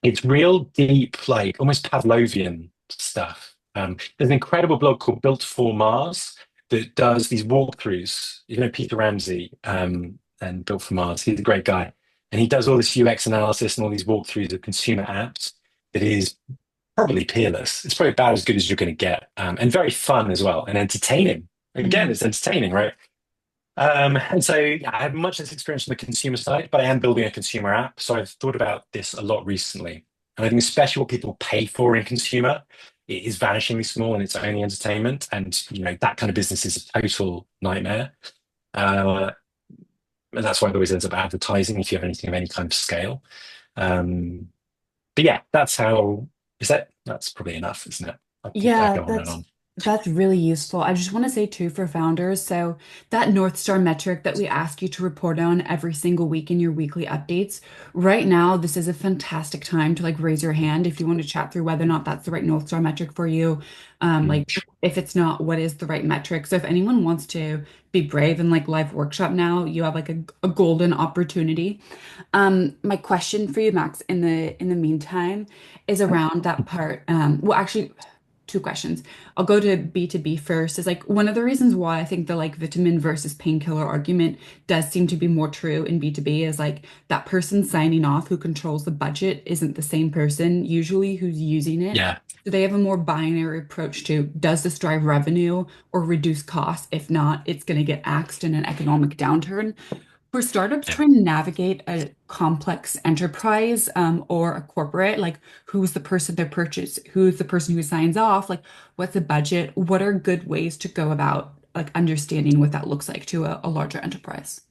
it's real deep, like almost Pavlovian stuff. There's an incredible blog called Built for Mars that does these walkthroughs. Peter Ramsey, and Built for Mars. He's a great guy. And he does all this UX analysis and all these walkthroughs of consumer apps. It is probably peerless. It's probably about as good as you're going to get, and very fun as well, and entertaining. Again, Mhm. it's entertaining, right? And so yeah, I have much less experience on the consumer side, but I am building a consumer app. So I've thought about this a lot recently. And I think especially what people pay for in consumer it is vanishingly small and it's only entertainment. And that kind of business is a total nightmare. Uh, and that's why it always ends up advertising if you have anything of any kind of scale. Um, but yeah, that's probably enough, isn't it? I Yeah, go on and on. that's really useful. I just want to say too for founders, so that North Star metric that we ask you to report on every single week in your weekly updates, right now this is a fantastic time to like raise your hand if you want to chat through whether or not that's the right North Star metric for you. Mm. Like if it's not, what is the right metric? So if anyone wants to be brave and like live workshop now, you have like a golden opportunity. My question for you, Max, in the meantime, is around that part. Well, actually, two questions. I'll go to B2B first. Is like one of the reasons why I think the like vitamin versus painkiller argument does seem to be more true in B2B is like that person signing off who controls the budget isn't the same person usually who's using it. Yeah, So they have a more binary approach to does this drive revenue or reduce costs? If not, it's going to get axed in an economic downturn. For startups yeah. trying to navigate a complex enterprise or a corporate, like who's the person they purchase, who's the person who signs off, like what's the budget, what are good ways to go about like understanding what that looks like to a larger enterprise?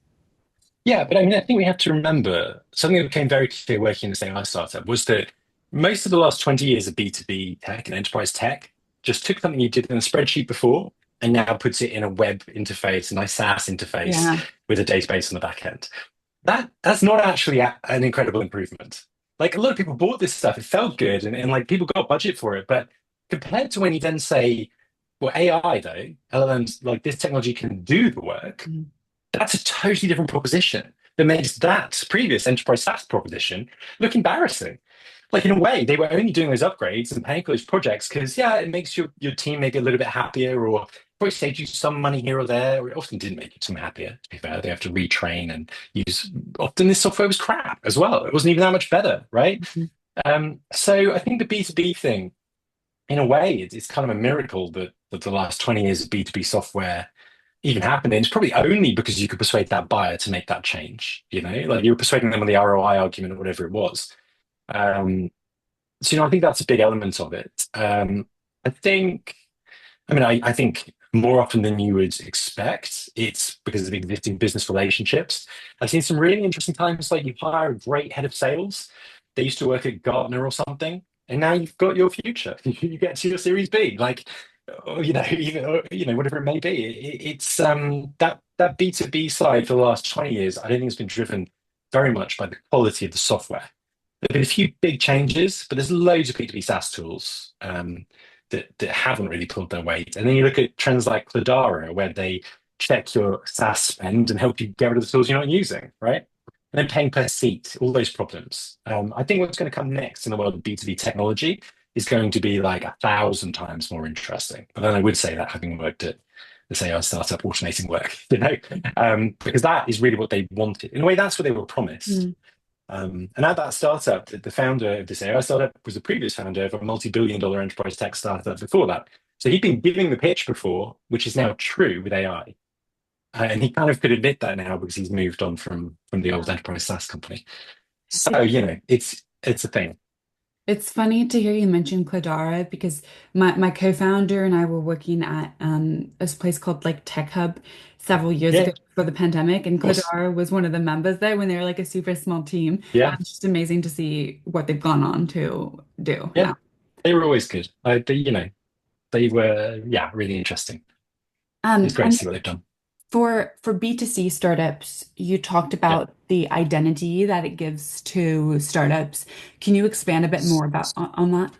Yeah, but I mean, I think we have to remember something that became very clear working in this AI startup was that most of the last 20 years of B2B tech and enterprise tech just took something you did in a spreadsheet before and now puts it in a web interface, a nice SaaS interface Yeah. with a database on the back end. That's not actually an incredible improvement. Like a lot of people bought this stuff, it felt good, and like people got budget for it. But compared to when you then say, well, AI though, LLMs like this technology can do the work, Mm. that's a totally different proposition that makes that previous enterprise SaaS proposition look embarrassing. Like in a way, they were only doing those upgrades and paying for those projects because yeah, it makes your team maybe a little bit happier or probably saved you some money here or there, or it often didn't make your team happier, to be fair. They have to retrain and use often this software was crap as well. It wasn't even that much better, right? Mhm. So I think the B2B thing, in a way, it's kind of a miracle that the last 20 years of B2B software even happened. And it's probably only because you could persuade that buyer to make that change, like you were persuading them on the ROI argument or whatever it was. Um, so, I think that's a big element of it. I think, I think more often than you would expect, it's because of existing business relationships. I've seen some really interesting times, like you hire a great head of sales. They used to work at Gartner or something, and now you've got your future. You get to your Series B, like, or, even or, whatever it may be. It's that B2B side for the last 20 years. I don't think it's been driven very much by the quality of the software. There've been a few big changes, but there's loads of B2B SaaS tools that haven't really pulled their weight. And then you look at trends like Cloudara, where they check your SaaS spend and help you get rid of the tools you're not using, right? And then paying per seat, all those problems. I think what's going to come next in the world of B2B technology is going to be like 1,000 times more interesting. But then I would say that having worked at this AI startup automating work, because that is really what they wanted. In a way, that's what they were promised. Mm. And at that startup, the founder of this AI startup was the previous founder of a multi-billion-dollar enterprise tech startup before that. So he'd been giving the pitch before, which is now true with AI. And he kind of could admit that now because he's moved on from the old enterprise SaaS company. So, it's a thing. It's funny to hear you mention Cloudara because my co-founder and I were working at this place called like Tech Hub several years Yeah, ago of before the pandemic, and course. Cloudara was one of the members there when they were like a super small team. Yeah, It's just amazing to see what they've gone on to do yeah. now. They were always good. They were, yeah, really interesting. It's great to And see what they've done. for B2C startups, you talked Yeah. about the identity that it gives to startups. Can you expand a bit more about on that?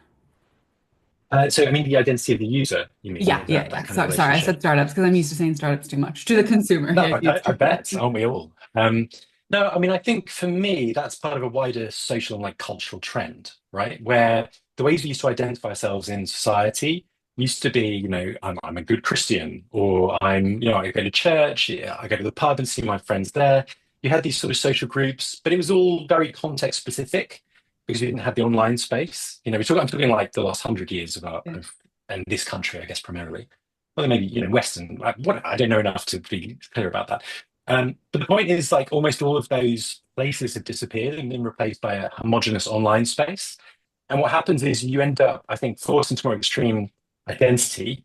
So, the identity of the user, you mean, Yeah, yeah, that yeah. kind of Sorry, I relationship. said startups because I'm used to saying startups too much. To the consumer, No, yeah, used I to bet, that. aren't we all? No, I think for me, that's part of a wider social and like cultural trend, right? Where the ways we used to identify ourselves in society used to be, I'm a good Christian, or I go to church, yeah, I go to the pub and see my friends there. You had these sort of social groups, but it was all very context specific because we didn't have the online space. I'm talking like the last 100 years Yeah. in this country, I guess, primarily. well, maybe Western. I don't know enough to be clear about that. But the point is, like, almost all of those places have disappeared and been replaced by a homogenous online space. And what happens is you end up, I think, forced into more extreme identity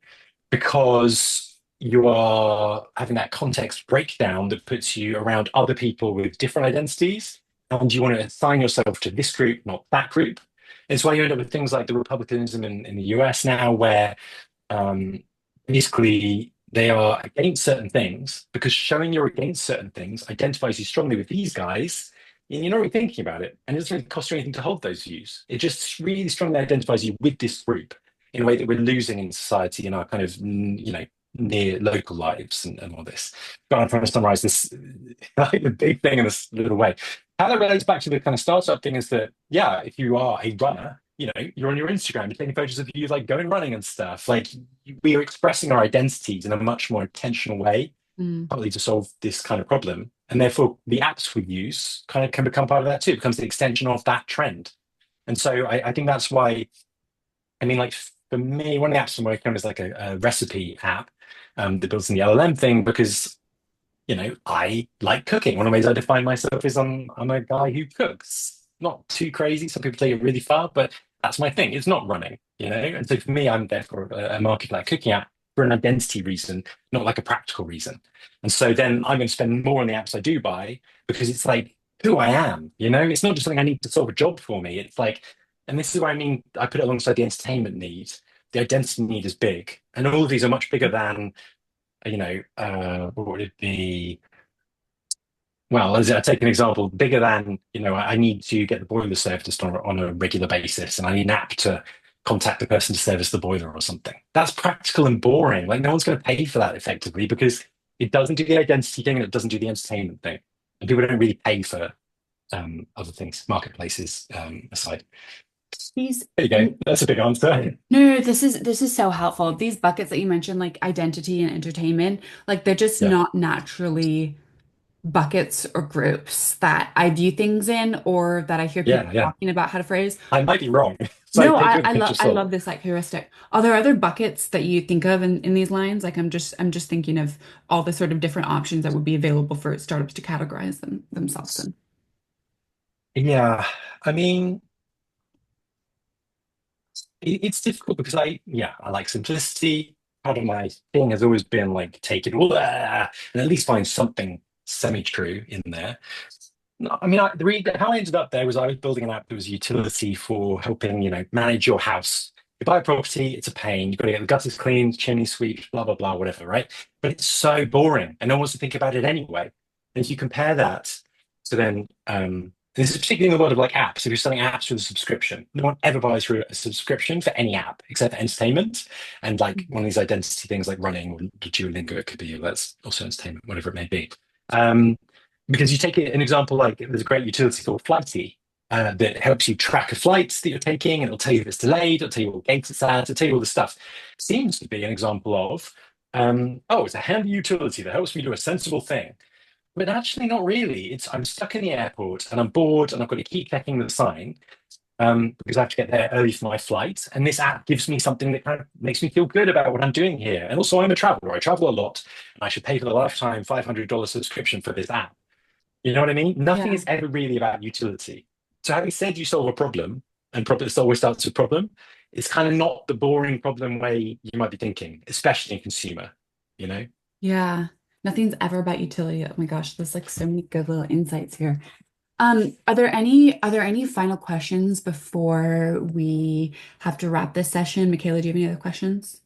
because you are having that context breakdown that puts you around other people with different identities, and you want to assign yourself to this group, not that group. It's why you end up with things like the republicanism in the US now, where um, basically they are against certain things because showing you're against certain things identifies you strongly with these guys. And you're not really thinking about it, and it doesn't really cost you anything to hold those views. It just really strongly identifies you with this group in a way that we're losing in society in our kind of near local lives and all this. But I'm trying to summarize this like the big thing in this little way. How that relates back to the kind of startup thing is that, yeah, if you are a runner, you're on your Instagram, you're taking photos of you like going running and stuff. Like we are expressing our identities in a much more intentional way, Mm. partly to solve this kind of problem. And therefore the apps we use kind of can become part of that too. It becomes the extension of that trend. And so I think that's why, I mean, like for me, one of the apps I'm working on is like a recipe app that builds in the LLM thing because I like cooking. One of the ways I define myself is I'm a guy who cooks. Not too crazy. Some people take it really far, but that's my thing. It's not running, And so for me, I'm therefore a market like cooking app for an identity reason, not like a practical reason. And so then I'm going to spend more on the apps I do buy because it's like who I am, It's not just something I need to solve a job for me. It's like, and this is what I mean, I put it alongside the entertainment need. The identity need is big, and all of these are much bigger than what would it be? Well, as I take an example, bigger than, I need to get the boiler serviced on a regular basis, and I need an app to contact the person to service the boiler or something. That's practical and boring. Like, no one's going to pay for that effectively because it doesn't do the identity thing and it doesn't do the entertainment thing. And people don't really pay for other things, marketplaces aside. These There you go. That's a big answer. No, this is so helpful. These buckets that you mentioned, like identity and entertainment, like they're just Yeah. not naturally buckets or groups that I view things in or that I hear people Yeah. Yeah. talking about how to phrase. I might be wrong. So No, take it I, with a I pinch love of I salt. love this like heuristic. Are there other buckets that you think of in these lines? Like I'm just thinking of all the sort of different options that would be available for startups to categorize themselves in. Yeah. I mean, it's difficult because I like simplicity. Part of my thing has always been like take it all and at least find something semi-true in there. No, I mean, how I ended up there was I was building an app that was a utility for helping, manage your house. You buy a property, it's a pain. You've got to get the gutters cleaned, chimney sweep, blah, blah, blah, whatever, right? But it's so boring and no one wants to think about it anyway. And if you compare that to then, this is particularly in the world of like apps, if you're selling apps with a subscription, no one ever buys through a subscription for any app except for entertainment. And like one of these identity things like running or Duolingo, it could be, that's also entertainment, whatever it may be. Um, because you take an example like there's a great utility called Flighty that helps you track a flight that you're taking, and it'll tell you if it's delayed, it'll tell you what gate it's at, it'll tell you all this stuff. Seems to be an example of, it's a handy utility that helps me do a sensible thing. But actually, not really. It's I'm stuck in the airport and I'm bored and I've got to keep checking the sign because I have to get there early for my flight. And this app gives me something that kind of makes me feel good about what I'm doing here. And also, I'm a traveler. I travel a lot, and I should pay for the lifetime $500 subscription for this app. You know what I mean? Nothing Yeah. is ever really about utility. So having said you solve a problem, and problem always starts with problem, it's kind of not the boring problem way you might be thinking, especially in consumer, you know? Yeah. Nothing's ever about utility. Oh my gosh, there's like so many good little insights here. Are there any final questions before we have to wrap this session? Michaela, do you have any other questions?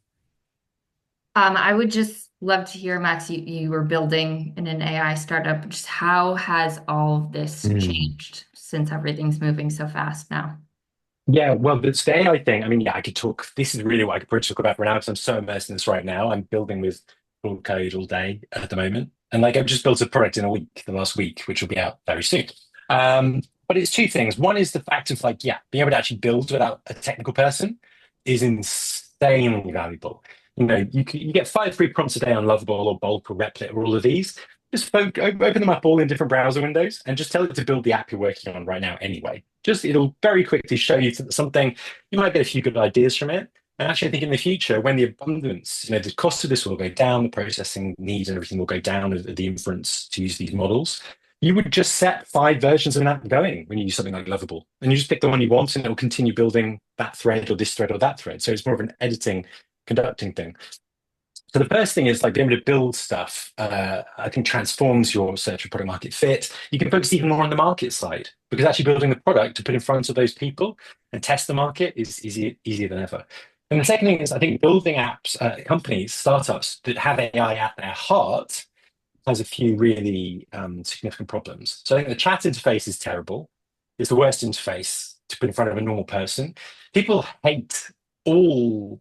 I would just love to hear, Max, you were building in an AI startup. Just how has all of this Mm. changed since everything's moving so fast now? Yeah, well, it's the AI thing. I mean, yeah, I could talk. This is really what I could probably talk about for an hour because I'm so immersed in this right now. I'm building with full code all day at the moment. And like I've just built a product in a week, the last week, which will be out very soon. But it's two things. One is the fact of like, yeah, being able to actually build without a technical person is insanely valuable. You get 5 free prompts a day on Lovable or Bulk or Replit or all of these. Just open them up all in different browser windows and just tell it to build the app you're working on right now anyway. Just it'll very quickly show you something. You might get a few good ideas from it. And actually, I think in the future, when the abundance, the cost of this will go down, the processing needs and everything will go down of the inference to use these models. You would just set 5 versions of an app going when you use something like Lovable, and you just pick the one you want, and it will continue building that thread or this thread or that thread. So it's more of an editing, conducting thing. So the first thing is like being able to build stuff. I think transforms your search for product market fit. You can focus even more on the market side because actually building the product to put in front of those people and test the market is easier than ever. And the second thing is I think building apps, companies, startups that have AI at their heart has a few really significant problems. So I think the chat interface is terrible. It's the worst interface to put in front of a normal person. People hate all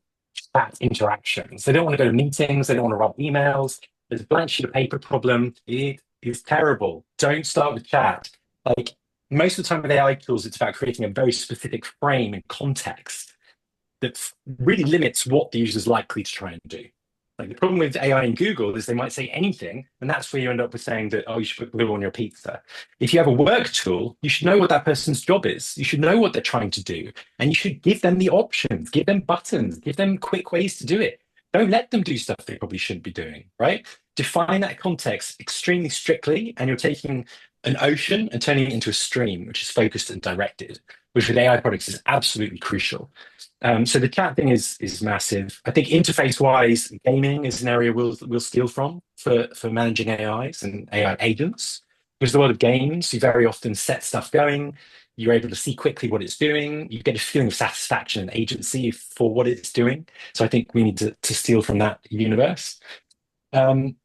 chat interactions. They don't want to go to meetings. They don't want to write emails. There's a blank sheet of paper problem. It is terrible. Don't start with chat. Like most of the time with AI tools, it's about creating a very specific frame and context that really limits what the user is likely to try and do. Like the problem with AI and Google is they might say anything, and that's where you end up with saying that, oh, you should put glue on your pizza. If you have a work tool, you should know what that person's job is. You should know what they're trying to do, and you should give them the options, give them buttons, give them quick ways to do it. Don't let them do stuff they probably shouldn't be doing, right? Define that context extremely strictly, and you're taking an ocean and turning it into a stream, which is focused and directed, which with AI products is absolutely crucial. So the chat thing is massive. I think interface wise, gaming is an area we'll steal from for managing AIs and AI agents. Because a lot of games, you very often set stuff going. You're able to see quickly what it's doing. You get a feeling of satisfaction and agency for what it's doing. So I think we need to steal from that universe. Um,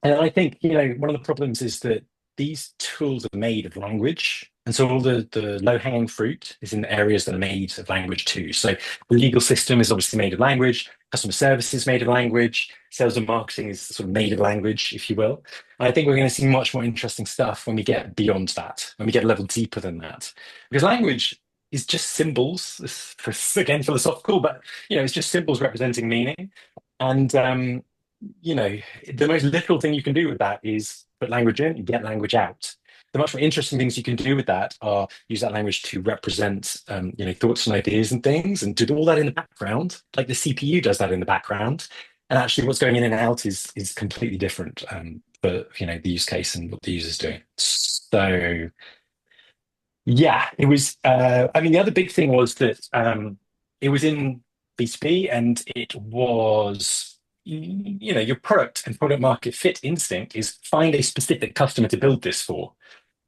and I think, one of the problems is that these tools are made of language. And so all the low-hanging fruit is in the areas that are made of language too. So the legal system is obviously made of language, customer service is made of language, sales and marketing is sort of made of language, if you will. And I think we're going to see much more interesting stuff when we get beyond that, when we get a level deeper than that. Because language is just symbols, again, philosophical, but it's just symbols representing meaning. And the most literal thing you can do with that is put language in and get language out. The much more interesting things you can do with that are use that language to represent, thoughts and ideas and things, and do all that in the background, like the CPU does that in the background. And actually, what's going in and out is completely different for the use case and what the user's doing. So yeah, it was. I mean, the other big thing was that it was in B2B, and it was your product and product market fit instinct is find a specific customer to build this for.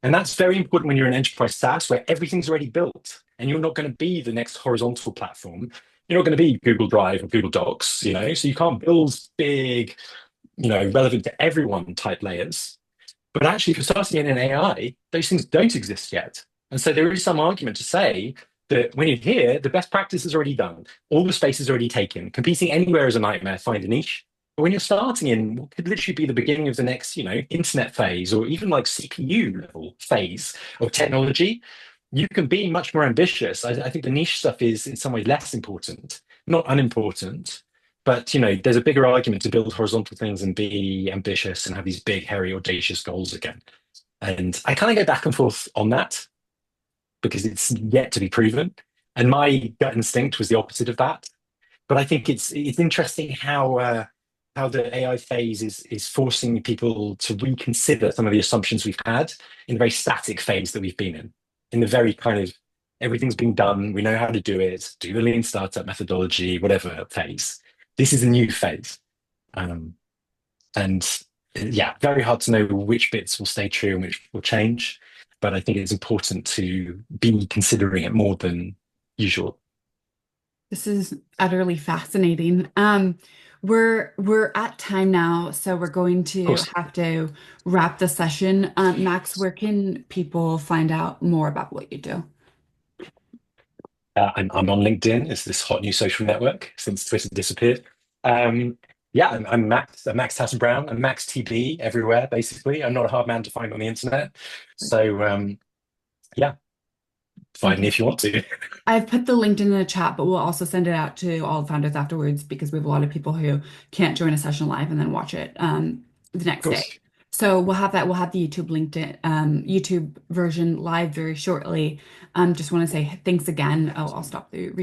And that's very important when you're an enterprise SaaS where everything's already built and you're not going to be the next horizontal platform. You're not going to be Google Drive or Google Docs, so you can't build big, relevant to everyone type layers. But actually, if you're starting in an AI, those things don't exist yet. And so there is some argument to say that when you're here, the best practice is already done. All the space is already taken. Competing anywhere is a nightmare. Find a niche. But when you're starting in what could literally be the beginning of the next, internet phase or even like CPU level phase of technology, you can be much more ambitious. I think the niche stuff is in some way less important, not unimportant. But there's a bigger argument to build horizontal things and be ambitious and have these big, hairy, audacious goals again. And I kind of go back and forth on that because it's yet to be proven. And my gut instinct was the opposite of that. But I think it's interesting how the AI phase is forcing people to reconsider some of the assumptions we've had in the very static phase that we've been in the very kind of everything's been done, we know how to do it, do the lean startup methodology, whatever phase. This is a new phase. Um, and yeah, very hard to know which bits will stay true and which will change. But I think it's important to be considering it more than usual. This is utterly fascinating. We're at time now, so we're going Of to course, have to wrap the session. Max, where can people find out more about what you do? I'm on LinkedIn. It's this hot new social network since Twitter disappeared. Um, yeah, I'm Max. I'm Max Tatton Brown. I'm Max TB everywhere, basically. I'm not a hard man to find on the internet. So yeah, find me if you want to. I've put the LinkedIn in the chat, but we'll also send it out to all the founders afterwards because we have a lot of people who can't join a session live and then watch it the Of next day. course. So we'll have that. We'll have the YouTube LinkedIn YouTube version live very shortly. Just want to say thanks again. Oh, I'll stop the